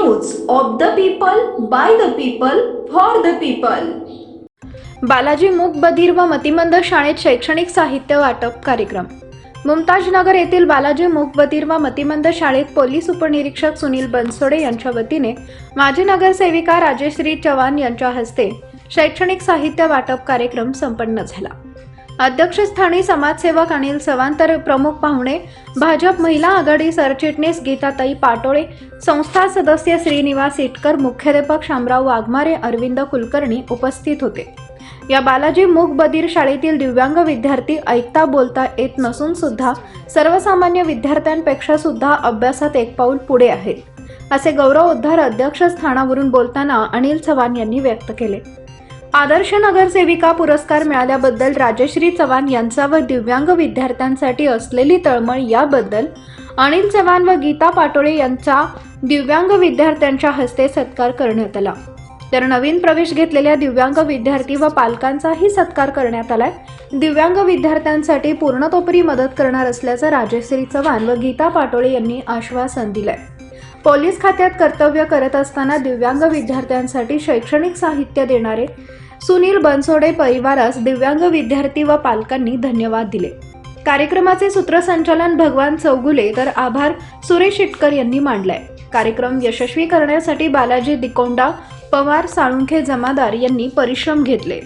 News of the people by the people for the people. Balaji मूक बधीर व मतिमंद शाळेत शैक्षणिक साहित्य वाटप कार्यक्रम। मुमताजनगर येथील बालाजी मूक बधीर व मतिमंद शाळेत पोलीस उपनिरीक्षक सुनील बनसोडे यांच्या वतीने माजी नगरसेविका राजश्री चव्हाण यांच्या हस्ते शैक्षणिक साहित्य वाटप कार्यक्रम संपन्न झाला। अध्यक्षस्थानी समाजसेवक अनिल चव्हाण तर प्रमुख पाहुणे भाजप महिला आघाडी सरचिटणीस गीताताई पाटोळे, संस्था सदस्य श्रीनिवास इटकर, मुख्याध्यापक शामराव वाघमारे, अरविंद कुलकर्णी उपस्थित होते। या बालाजी मूक बधीर शाळेतील दिव्यांग विद्यार्थी ऐकता बोलता येत नसून सुद्धा सर्वसामान्य विद्यार्थ्यांपेक्षा सुद्धा अभ्यासात एक पाऊल पुढे आहेत, असे गौरवोद्गार अध्यक्षस्थानावरून बोलताना अनिल चव्हाण यांनी व्यक्त केले। आदर्श नगरसेविका पुरस्कार मिळाल्याबद्दल राजश्री चव्हाण यांचा व दिव्यांग विद्यार्थ्यांसाठी असलेली तळमळ याबद्दल अनिल चव्हाण व गीता पाटोळे यांचा दिव्यांग विद्यार्थ्यांच्या हस्ते सत्कार करण्यात आला। तर नवीन प्रवेश घेतलेल्या दिव्यांग विद्यार्थी व पालकांचाही सत्कार करण्यात आलाय। दिव्यांग विद्यार्थ्यांसाठी पूर्णतोपरी मदत करणार असल्याचं राजश्री चव्हाण व गीता पाटोळे यांनी आश्वासन दिलंय। पोलीस खात्यात कर्तव्य करत असताना दिव्यांग विद्यार्थ्यांसाठी शैक्षणिक साहित्य देणारे सुनील बनसोडे परिवारास दिव्यांग विद्यार्थी व पालकांनी धन्यवाद दिले। कार्यक्रमाचे सूत्रसंचालन भगवान चौगुले तर आभार सुरेश इटकर यांनी मांडलाय। कार्यक्रम यशस्वी करण्यासाठी बालाजी दिकोंडा, पवार, साळुंखे जमादार यांनी परिश्रम घेतले।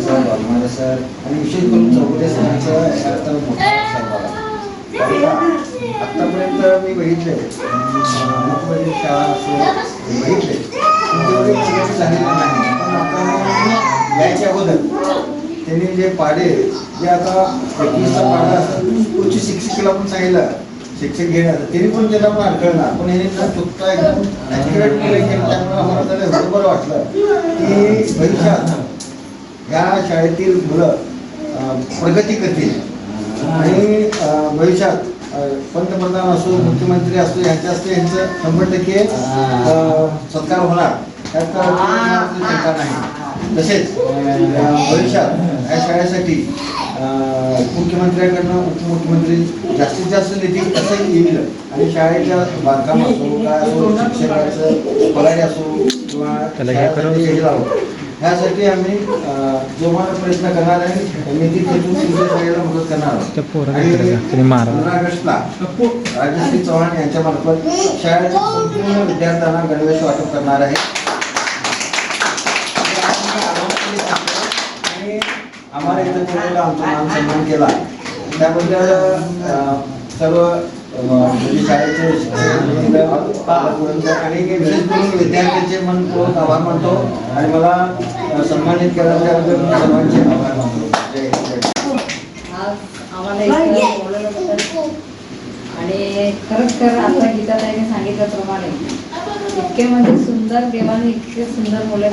सर, वाघमारे सर आणि विशेष करून चौगुले सरांचा याचा मोठा सहभाग आहे। आत्तापर्यंत मी बघितले मुंबई शाळा असो बघितले तेवढे प्रगती झालेली नाही, पण आता यायच्या अगोदर त्यांनी जे पाडे जे आता 21चा पाडा पुढची शिक्षिकेला पण सांगितलं शिक्षक घेण्याचं, तरी पण त्याला पण अडकळणार, पण याने जर चुकता एकदम ॲक्युरेट केलं त्यामुळे आम्हाला त्याला एवढं बरं वाटलं की भविष्यात ह्या शाळेतील मुलं प्रगती करतील आणि भविष्यात पंतप्रधान असो मुख्यमंत्री असो यांच्या हस्ते यांचं 100% सत्कार होणार त्यात शंका नाही। तसेच भविष्यात या शाळेसाठी मुख्यमंत्र्यांकडनं उपमुख्यमंत्री जास्तीत जास्त निधी कसं येईल आणि शाळेच्या बांधकाम असो काय असो शिक्षकाचं पगारी असो किंवा ह्यासाठी आम्ही जोमाने प्रयत्न करणार आहे। निधी खेचून शाळेला मदत करणार आहोत आणि 15 ऑगस्टला राजश्री चव्हाण यांच्या मार्फत शाळेच्या संपूर्ण विद्यार्थ्यांना गणवेश वाटप करणार आहे आणि आम्हाला इथं कोणाला आमचा मान सन्मान केला त्याबद्दल सर्व म्हणजे शाळेचे आणि विशेष करून विद्यार्थ्यांचे मनपूर्वक आभार मानतो आणि मला सन्मानित केल्याबद्दल सर्वांचे आभार मानतो। आणि खरंच आता गीताताईने सांगितल्याप्रमाणे इतके म्हणजे सुंदर देवाने इतके सुंदर मुलं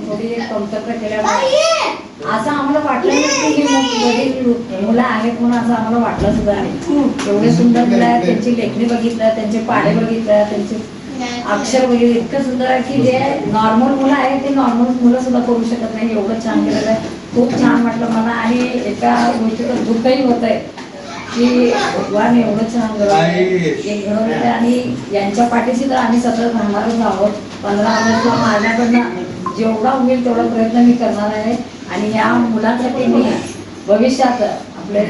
थोडी कमतरता केल्यामुळे असं आम्हाला वाटलं नाही की मुलं आहेत म्हणून असं आम्हाला वाटलं सुद्धा नाही। एवढे सुंदर मुलं आहेत, त्यांची लेखणी बघितलं, त्यांचे पाढे बघितलं, त्यांचे अक्षर बघितलं, इतकं सुंदर आहे की जे नॉर्मल मुलं आहेत ते नॉर्मल मुलं सुद्धा करू शकत नाही, एवढं छान केलेलं आहे। खूप छान वाटलं मला आणि एका गोष्टीचं दुःखही होत आहे की भगवान एवढं छान घडवलं आणि यांच्या पाठीशी तर आम्ही सतत राहणारच आहोत। 15 ऑगस्टला माझ्याकडनं जेवढा होईल तेवढा प्रयत्न मी करणार आहे आणि या मुलांसाठी मी भविष्यात आपले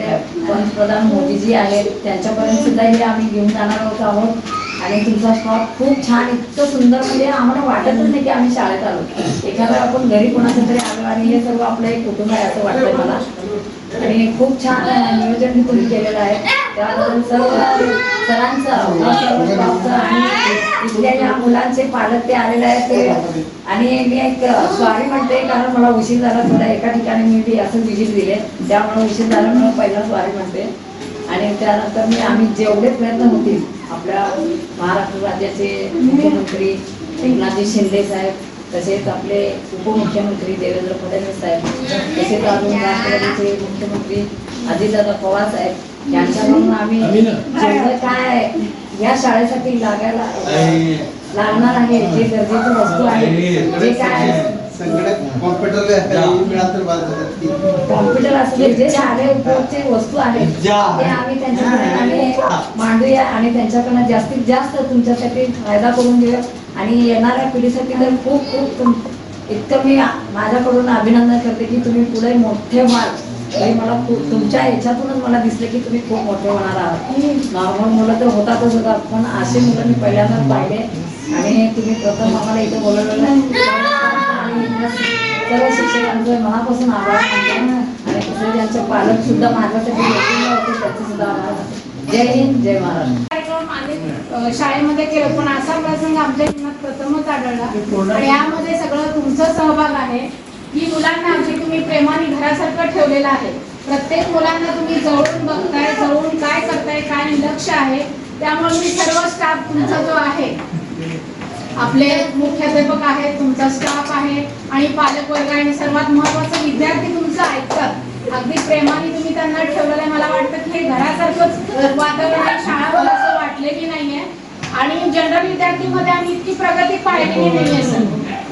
पंतप्रधान मोदीजी आहेत त्यांच्यापर्यंत सुद्धा आम्ही घेऊन जाणार आहोत आणि तुमचा स्टॉप खूप छान इतकं सुंदर म्हणजे आम्हाला वाटतच नाही की आम्ही शाळेत आलो, एखादा आपण घरी कोणाच्या तरी आलो आणि हे सर्व आपलं एक कुटुंब आहे असं वाटतंय मला आणि खूप छान नियोजन तुम्ही केलेलं आहे त्याबद्दल सर्व सरांचं आणि इथल्या ज्या मुलांचे पालक ते आलेले आहेत ते आणि मी एक सॉरी म्हणते कारण मला उशीर झाला थोडा, एका ठिकाणी मी असं विजिट दिले त्यामुळे उशीर झाल्यामुळे पहिला सॉरी म्हणते आणि त्यानंतर आम्ही जेवढे प्रयत्न होतील आपल्या महाराष्ट्र राज्याचे मुख्यमंत्री एकनाथजी शिंदे साहेब तसेच आपले उपमुख्यमंत्री देवेंद्र फडणवीस साहेब तसेच अजून राष्ट्रवादीचे मुख्यमंत्री अजितदादा पवार साहेब यांच्याकडून आम्ही जेवढं काय या शाळेसाठी लागणार आहे जे गरजेचं वस्तू आहे जे काय संगणक कॉम्प्युटर मिळालं तर बाजार होतात की कॉम्प्युटर असू दे, जे शालेय उपयोगाचे वस्तू आहेत ते आम्ही त्यांच्याकडे आम्ही मांडूया आणि त्यांच्याकडनं जास्तीत जास्त तुमच्यासाठी फायदा करून घेऊया आणि येणाऱ्या पिढीसाठी तर खूप खूप इतकं मी माझ्याकडून अभिनंदन करते की तुम्ही पुढे मोठे व्हाल. हे मला तुमच्या ह्याच्यातूनच मला दिसले की तुम्ही खूप मोठे होणार आहात. नॉर्मल मुलं तर होतातच होतात, पण असे मुलं मी पहिल्यांदाच पाहिले आणि तुम्ही प्रथम आम्हाला इथे बोलवलेलं आणि सर्व शिक्षकांचं मनापासून आभार मानतो आणि तसं ज्यांचे पालक सुद्धा माझ्यासाठी होते त्याचे सुद्धा आभार मानतो. जय हिंद, जय महाराष्ट्र. कार्यक्रम आम्ही शाळेमध्ये केलं, पण असा प्रसंग आमच्या जीवनात प्रथमच आढळला आणि यामध्ये सगळं तुमचा सहभाग आहे. ही मुलांना अगदी तुम्ही प्रेमाने घरासारखं ठेवलेलं आहे. प्रत्येक मुलांना तुम्ही जवळून बघताय, जवळून काय करताय, काय लक्ष आहे. त्यामुळे मी सर्व स्टाफ तुमचा जो आहे, आपले मुख्याध्यापक आहेत, तुमचा स्टाफ आहे आणि पालक वर्ग आणि सर्वात महत्त्वाचं विद्यार्थी तुमचं ऐकतात. अगदी प्रेमाने तुम्ही त्यांना ठेवलेलं आहे. मला वाटतं की हे घरासारखंच वातावरण आहे. शाळा मला असं वाटलेली नाहीये आणि जनरल विद्यार्थीमध्ये आम्ही इतकी प्रगती पाहिलेली नाहीये सर.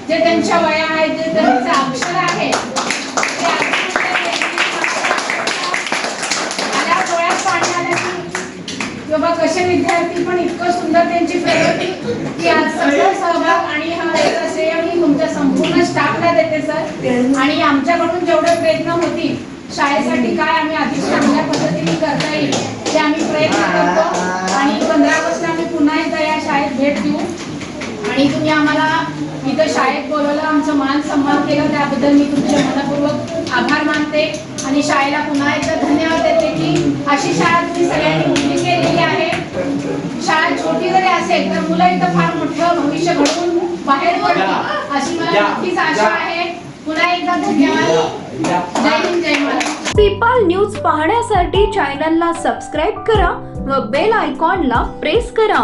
जे त्यांच्या वया आहेत, जे त्यांचं अक्षर आहे ते आल्या डोळ्यात पाणी आलं की बाबा कसे विद्यार्थी, पण इतकं सुंदर त्यांची प्रगती की आज सगळं सहभाग आणि हा श्रेय मी तुमच्या संपूर्ण स्टाफला देते सर. आणि आमच्याकडून जेवढे प्रयत्न होतील शाळेसाठी काय आम्ही अधिक चांगल्या पद्धतीने करता येईल ते आम्ही प्रयत्न करतो आणि 15 ऑगस्टला आम्ही पुन्हा एकदा या शाळेत भेट देऊ आणि तुम्ही आम्हाला इथं शाळेत बोलवलं, आमचं मान सन्मान केलं, त्याबद्दल मी तुमचे मनपूर्वक आभार मानते आणि शाळेला पुन्हा एकदा धन्यवाद देते की अशी शाळा तुम्ही सगळ्यांनी उभी केलेली आहे. शाळा छोटी जरी असेल तर मुलं इथं फार मोठं भविष्य घडवून बाहेर पडतील अशी मला नक्कीच आशा आहे. पुन्हा एकदा धन्यवाद. जय हिंद, जय महाराष्ट्र. पीपल न्यूज पाहण्यासाठी चॅनलला सबस्क्राईब करा व बेल आयकॉनला प्रेस करा.